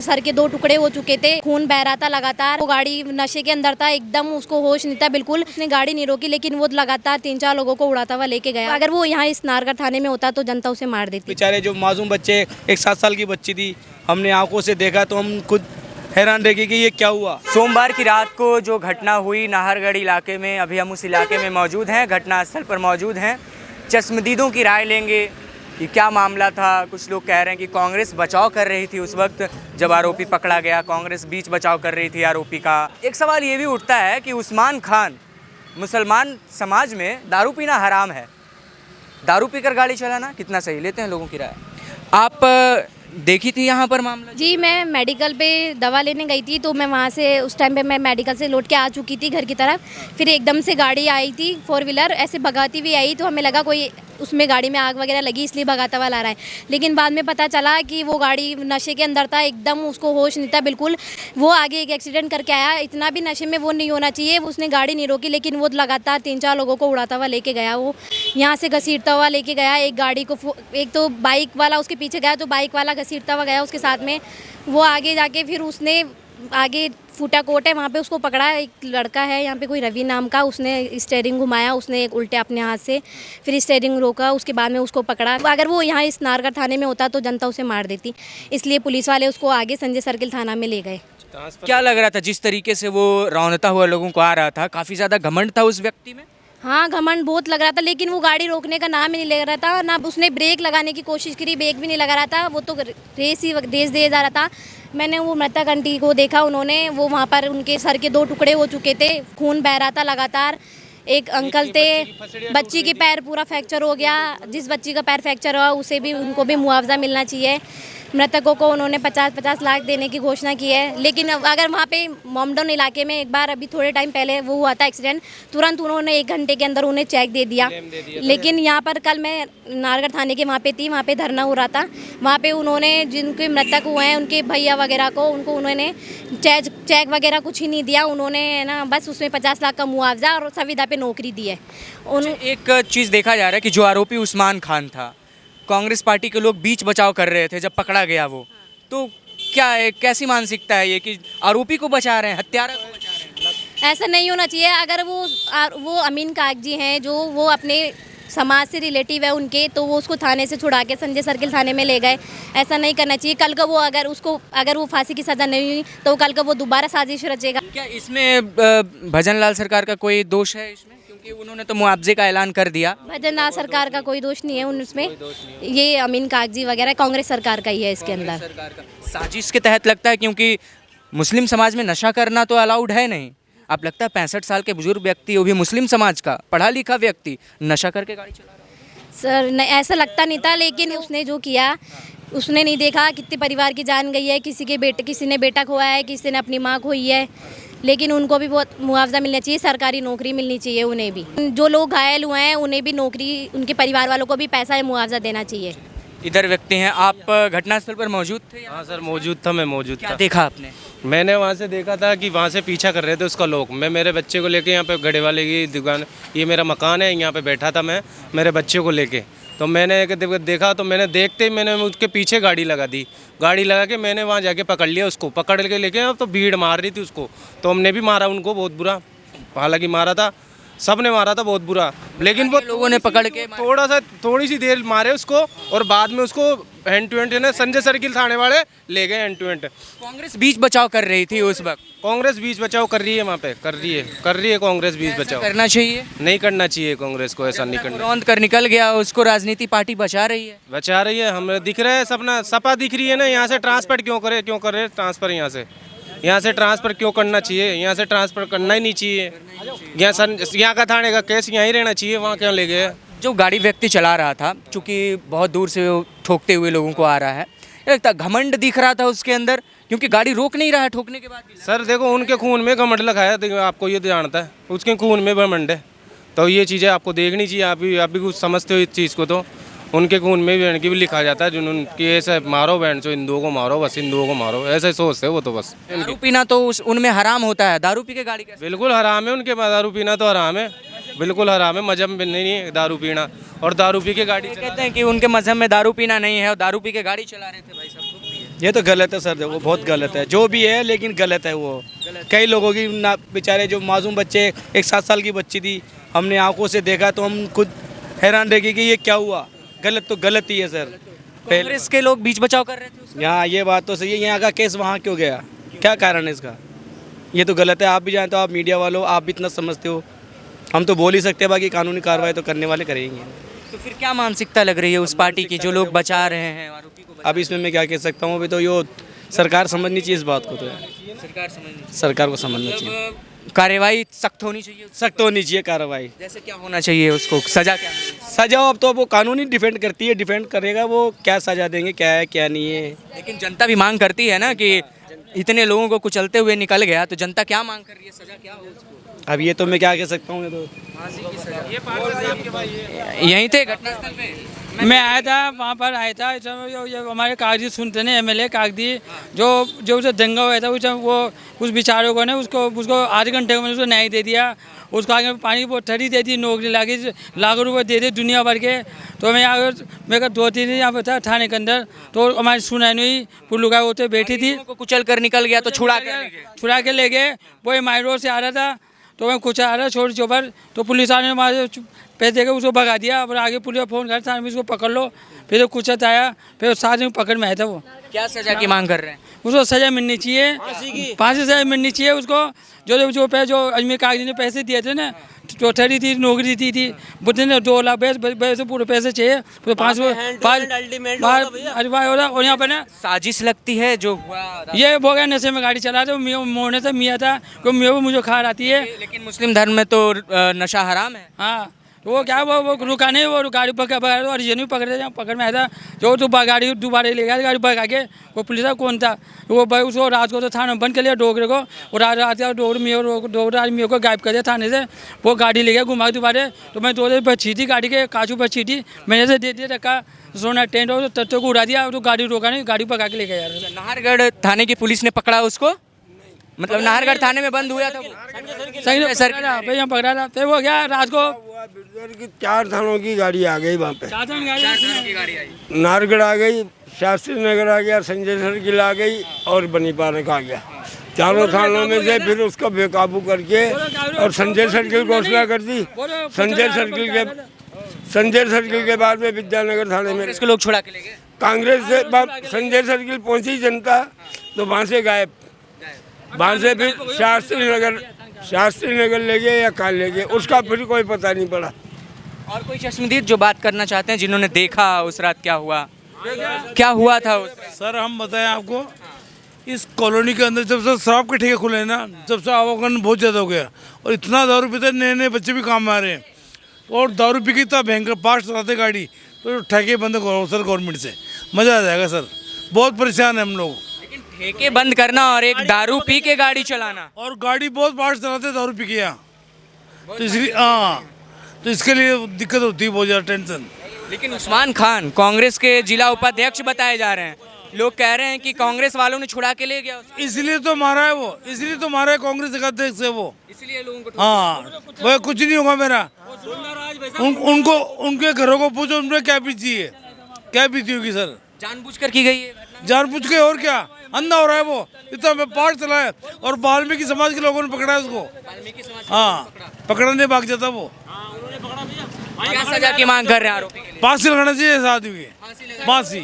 Sir के 2 टुकड़े हो चुके थे, खून बह रहा था लगातार। वो गाड़ी नशे के अंदर था, एकदम उसको होश नहीं था बिल्कुल। उसने गाड़ी नहीं रोकी, लेकिन वो लगातार 3-4 लोगों को उड़ाता हुआ लेके गया। अगर वो यहाँ इस नारगढ़ थाने में होता तो जनता उसे मार देती। बेचारे जो मासूम बच्चे, एक 7 साल की बच्ची थी, हमने आंखों से देखा तो हम खुद हैरान रह गए कि ये क्या हुआ। सोमवार की रात को जो घटना हुई नाहरगढ़ इलाके में, अभी हम उस इलाके में मौजूद हैं, घटनास्थल पर मौजूद हैं। चश्मदीदों की राय लेंगे कि क्या मामला था। कुछ लोग कह रहे हैं कि कांग्रेस बचाव कर रही थी उस वक्त जब आरोपी पकड़ा गया, कांग्रेस बीच बचाव कर रही थी आरोपी का। एक सवाल ये भी उठता है कि उस्मान खान, मुसलमान समाज में दारू पीना हराम है, दारू पीकर गाड़ी चलाना कितना सही, लेते हैं लोगों की राय। आप देखी थी यहाँ पर मामला? जी, मैं मेडिकल पे दवा लेने गई थी, तो मैं वहाँ से उस टाइम पे मैं मेडिकल से लौट के आ चुकी थी घर की तरफ। फिर एकदम से गाड़ी आई थी 4 व्हीलर, ऐसे भगाती हुई आई, तो हमें लगा कोई उसमें गाड़ी में आग वगैरह लगी, इसलिए भगाता हुआ ला रहा है। लेकिन बाद में पता चला कि वो गाड़ी नशे के अंदर था, एकदम उसको होश नहीं था बिल्कुल। वो आगे एक एक्सीडेंट करके आया। इतना भी नशे में वो नहीं होना चाहिए, उसने गाड़ी नहीं रोकी, लेकिन वो लगातार 3-4 लोगों को उड़ाता हुआ लेके गया। वो यहाँ से घसीटता हुआ लेके गया एक गाड़ी को। एक तो बाइक वाला उसके पीछे गया, तो बाइक वाला घसीटता हुआ गया उसके साथ में। वो आगे जाके फिर उसने आगे फूटा कोट है वहाँ पे उसको पकड़ा। एक लड़का है यहाँ पे कोई रवि नाम का, उसने स्टेयरिंग घुमाया, उसने एक उल्टे अपने हाथ से, फिर स्टेयरिंग रोका, उसके बाद में उसको पकड़ा। अगर वो यहाँ इस नारगढ़ थाने में होता तो जनता उसे मार देती, इसलिए पुलिस वाले उसको आगे संजय सर्किल थाना में ले गए। क्या लग रहा था जिस तरीके से वो रौंदता हुआ लोगों को आ रहा था, काफ़ी ज़्यादा घमंड था उस व्यक्ति में? हाँ, घमंड बहुत लग रहा था, लेकिन वो गाड़ी रोकने का नाम ही नहीं ले रहा था। ना उसने ब्रेक लगाने की कोशिश करी, ब्रेक भी नहीं लगा रहा था। वो तो रेस दे जा रहा था। मैंने वो मृतक आंटी को देखा, उन्होंने वो वहाँ पर उनके सर के 2 टुकड़े हो चुके थे, खून बह रहा था लगातार। एक अंकल थे, बच्ची की पैर पूरा फ्रैक्चर हो गया। जिस बच्ची का पैर फ्रैक्चर हुआ उसे भी, उनको भी मुआवजा मिलना चाहिए। मृतकों को उन्होंने 50-50 लाख देने की घोषणा की है। लेकिन अगर वहाँ पे मोमडन इलाके में एक बार अभी थोड़े टाइम पहले वो हुआ था एक्सीडेंट, तुरंत उन्होंने 1 घंटे के अंदर उन्हें चेक दे दिया। लेकिन यहाँ पर कल मैं नारगढ़ थाने के वहाँ पे थी, वहाँ पे धरना हो रहा था। वहाँ पे उन्होंने जिनके मृतक हुए हैं उनके भैया वगैरह को, उनको उन्होंने चेक वगैरह कुछ ही नहीं दिया। उन्होंने ना बस उसमें 50 लाख का मुआवजा और संविदा पे नौकरी दी है। एक चीज़ देखा जा रहा है कि जो आरोपी उस्मान खान था, कांग्रेस पार्टी के लोग बीच बचाव कर रहे थे जब पकड़ा गया वो, तो क्या है, कैसी मानसिकता है ये कि आरोपी को बचा रहे हैं, हत्यारा को बचा रहे हैं? ऐसा नहीं होना चाहिए। अगर वो अमीन कागजी हैं, जो वो अपने समाज से रिलेटिव है उनके, तो वो उसको थाने से छुड़ा के संजय सर्किल थाने में ले गए। ऐसा नहीं करना चाहिए। कल का वो अगर वो फांसी की सज़ा नहीं हुई तो कल का वो दोबारा साजिश रचेगा। क्या इसमें भजन लाल सरकार का कोई दोष है इसमें, क्योंकि उन्होंने तो मुआवजे का ऐलान कर दिया? भजन लाल सरकार का कोई दोष नहीं है उसमें, ये अमीन कागजी वगैरह कांग्रेस सरकार का ही है इसके अंदर। साजिश के तहत लगता है, क्योंकि मुस्लिम समाज में नशा करना तो अलाउड है नहीं। आप लगता है 65 साल के बुजुर्ग व्यक्ति, वो भी मुस्लिम समाज का पढ़ा लिखा व्यक्ति, नशा करके गाड़ी चला रहा है? सर नहीं, ऐसा लगता नहीं था, लेकिन उसने जो किया उसने नहीं देखा कितने परिवार की जान गई है। किसी ने बेटा खोया है, किसी ने अपनी माँ खोई है, लेकिन उनको भी बहुत मुआवजा मिलना चाहिए, सरकारी नौकरी मिलनी चाहिए उन्हें भी। जो लोग घायल हुए हैं उन्हें भी नौकरी, उनके परिवार वालों को भी पैसा मुआवजा देना चाहिए। इधर व्यक्ति हैं, आप घटनास्थल पर मौजूद थे? हाँ सर, मौजूद था, मैं मौजूद था। क्या देखा आपने? मैंने वहाँ से देखा था कि वहाँ से पीछा कर रहे थे उसका लोग। मैं मेरे बच्चे को लेके यहाँ पे गड़े वाले की दुकान, ये मेरा मकान है, यहाँ पे बैठा था मैं मेरे बच्चे को लेके। तो मैंने देखा, तो मैंने देखते ही मैंने उसके पीछे गाड़ी लगा दी। गाड़ी लगा के मैंने वहाँ जाके पकड़ लिया उसको, पकड़ के लेके अब तो भीड़ मार रही थी उसको, तो हमने भी मारा उनको बहुत बुरा। हालांकि मारा था, सब ने मारा था बहुत बुरा, लेकिन वो लोगों ने पकड़ के थोड़ी सी देर मारे उसको, और बाद में उसको हैंड टू हैंड ने संजय सर्किल थाने वाले ले गए हैंड टू हैंड। कांग्रेस बीच बचाव कर रही थी उस वक्त? कांग्रेस बीच बचाव कर रही है, वहाँ पे कर रही है कांग्रेस बीच बचाव। करना चाहिए? नहीं करना चाहिए कांग्रेस को, ऐसा नहीं करना। रौंद कर निकल गया, उसको राजनीति पार्टी बचा रही है। हमें दिख रहा है, सपना सपा दिख रही है ना। यहाँ से ट्रांसफर क्यों करे ट्रांसफर, यहाँ से ट्रांसफ़र क्यों करना चाहिए? यहाँ से ट्रांसफ़र करना ही नहीं चाहिए। यहाँ का थाने का केस यहाँ ही रहना चाहिए, वहाँ क्यों ले गए? जो गाड़ी व्यक्ति चला रहा था, चूँकि बहुत दूर से वो ठोकते हुए लोगों को आ रहा है, लगता घमंड दिख रहा था उसके अंदर, क्योंकि गाड़ी रोक नहीं रहा है ठोकने के बाद भी। सर देखो, उनके खून में घमंड लगा है, आपको ये जानता है, उसके खून में घमंड है। तो ये चीज़ें आपको देखनी चाहिए। आप भी कुछ समझते हो इस चीज़ को, तो उनके खून में बहन की भी लिखा जाता है, जुनून कि ऐसे मारो बहन चो, हिंदुओं को मारो, बस हिंदुओं को मारो, ऐसे सोचते हैं वो। तो बस दारू पीना तो उनमें हराम होता है, दारू पी के गाड़ी कैसे? बिल्कुल हराम है उनके पास, दारू पीना तो हराम है, बिल्कुल हराम है। मजहब में नहीं है दारू पीना, और दारू पी के गाड़ी कहते हैं कि उनके मजहब में दारू पीना नहीं है, और दारू पी के गाड़ी चला रहे थे भाई साहब। ये तो गलत है सर, वो बहुत गलत है जो भी है, लेकिन गलत है वो। कई लोगों की ना बेचारे जो मासूम बच्चे, एक 7 साल की बच्ची थी, हमने आंखों से देखा तो हम खुद हैरान रह गए कि ये क्या हुआ। गलत तो गलत ही है सर। कांग्रेस के लोग बीच बचाव कर रहे थे उसका? यहाँ ये बात तो सही है, यहाँ का केस वहाँ क्यों गया, क्या कारण है इसका? ये तो गलत है। आप भी जानते हो, आप मीडिया वालों, आप भी इतना समझते हो, हम तो बोल ही सकते हैं, बाकी कानूनी कार्रवाई तो करने वाले करेंगे। तो फिर क्या मानसिकता लग रही है उस पार्टी की जो लोग बचा रहे हैं आरोपी को? अब इसमें मैं क्या कह सकता हूँ, अभी तो यो सरकार समझनी चाहिए इस बात को, तो सरकार समझ, सरकार को समझना चाहिए, कार्रवाई सख्त होनी चाहिए। सख्त होनी चाहिए कार्रवाई। जैसे क्या होना चाहिए, उसको सजा क्या मिले? सजा अब तो वो कानूनी डिफेंड करती है, डिफेंड करेगा वो, क्या सजा देंगे, क्या है क्या नहीं है। लेकिन जनता भी मांग करती है ना कि इतने लोगों को कुचलते हुए निकल गया, तो जनता क्या मांग कर रही है, सजा क्या हो उसको? अब ये तो मैं क्या कह सकता हूँ, ये तो यहीं थे घटनास्थल पे? मैं आया था, वहाँ पर आया था, ये हमारे कागजी सुनते हैं, एमएलए कागजी जो उसे दंगा हुआ था, उसे वो कुछ बेचारों को ने उसको आधे घंटे में उसको न्याय दे दिया। उसको आगे पानी वो ठरी दे दी, नौकरी लगी, लाखों रुपए दे दिए दुनिया भर के। तो मैं यहाँ मेरे 2-3 दिन यहाँ पर था थाने के अंदर, तो हमारी सुनाई नहीं, पुल्लू का होते बैठी थी, कुचल कर निकल गया तो छुड़ा के ले गए। वो एमआई रोड से आ रहा था, तो मैं कुछ आ रहा छोटी चौपर, तो पुलिस वाले ने हमारे पैसे देकर उसको भगा दिया। और आगे पुलिस को फ़ोन कर थाने में उसको पकड़ लो, फिर कुछ आया, फिर साथ में पकड़ में आया था वो। क्या सजा की मांग कर रहे हैं? उसको सजा मिलनी चाहिए, फांसी सजा मिलनी चाहिए उसको। जो अजमेर कागजी ने पैसे दिए थे ना, जो ठहरी थी, नौकरी दी थी, बुद्धि ने 2 लाख पैसे पूरे पैसे चाहिए, पूरे 5 अरे भाई और यहाँ पर ना साजिश लगती है जो हुआ। ये हो गया, नशे में गाड़ी चला रहे, मोड़ने से मियाँ था, कोई मियाँ को मुझे खा आती है। लेकिन मुस्लिम धर्म में तो नशा हराम है। हाँ, तो वो क्या वो रुका नहीं, वो गाड़ी पकड़ और ये नहीं पकड़े, जहाँ पकड़ में आया था, जो तो गाड़ी दोबारा ले गया, गाड़ी भगा के। वो पुलिस का कौन था वो भाई, उसको रात को तो थाने में बंद कर लिया डोगरे को, और रात का डोगरे आदमी को गायब कर दिया थाने से। वो गाड़ी ले गया घुमा दोबारा, तो मैं 2 दिन बची थी, गाड़ी के काजू पर छीटी, मैंने से दे दिया रखा सोना टेंट, और तत्व को उड़ा दिया, तो गाड़ी रोका नहीं, गाड़ी भगा के ले गया यार। नाहरगढ़ थाने की पुलिस ने पकड़ा उसको, मतलब नाहरगढ़ थाने में बंद हुआ था वो? सही सर यहाँ पकड़ा था, फिर वो गया रात को 4 थानों की गाड़ी आ गई वहाँ पे, की गाड़ी आई। नाहरगढ़ आ गई, शास्त्री नगर आ गया, संजय सर्किल आ गई और बनी पार्क आ गया। 4 थानों में से फिर उसको बेकाबू करके और संजय सर्किल घोषणा कर दी। संजय सर्किल के बाद में विद्यानगर थाने में इसको लोग छुड़ा के ले गए। कांग्रेस से संजय सर्किल पहुंची जनता, तो वहाँ से गायब, वहाँ से फिर शास्त्री नगर ले गए या कहाँ ले गए, उसका फिर कोई पता नहीं पड़ा। और कोई चश्मदीद जो बात करना चाहते हैं, जिन्होंने देखा उस रात क्या हुआ, क्या हुआ था उस रात? सर हम बताएं आपको, इस कॉलोनी के अंदर जब से शराब के ठेके खुले हैं ना, जब से आवागमन बहुत ज़्यादा हो गया, और इतना दारू पीते, नए नए बच्चे भी काम में आ रहे हैं, और दारू पी के इतना भयंकर फास्ट चलाते गाड़ी, तो ठेके बंद करो सर गवर्नमेंट से, मज़ा आ जाएगा सर। बहुत परेशान है हम लोग। लेकिन ठेके बंद करना और एक दारू पी के गाड़ी चलाना, और गाड़ी बहुत फास्ट चलाते दारू पी के यहाँ, तो इसलिए हाँ, तो इसके लिए दिक्कत होती है बहुत ज़्यादा, टेंशन। लेकिन उस्मान खान कांग्रेस के जिला उपाध्यक्ष बताए जा रहे हैं, लोग कह रहे हैं कि कांग्रेस वालों ने छुड़ा के ले गया उसको। इसलिए तो मारा है वो, इसलिए तो मारा है कांग्रेस के अध्यक्ष है वो, इसलिए लोगों को। हाँ वह कुछ नहीं होगा मेरा। उनको उनके घरों को पूछो उनमें क्या बीती है, क्या बीती होगी सर। जानबूझकर की गई है घटना? जानबूझ के, और क्या, अंधा हो रहा है वो, इतना पार चला है, और वाल्मीकि समाज के लोगों ने पकड़ा है उसको। हाँ, पकड़ने भाग जाता वो। क्या सजा की मांग कर रहे हैं आरोपी के लिए? फांसी लगाना चाहिए इस आदमी की, फांसी।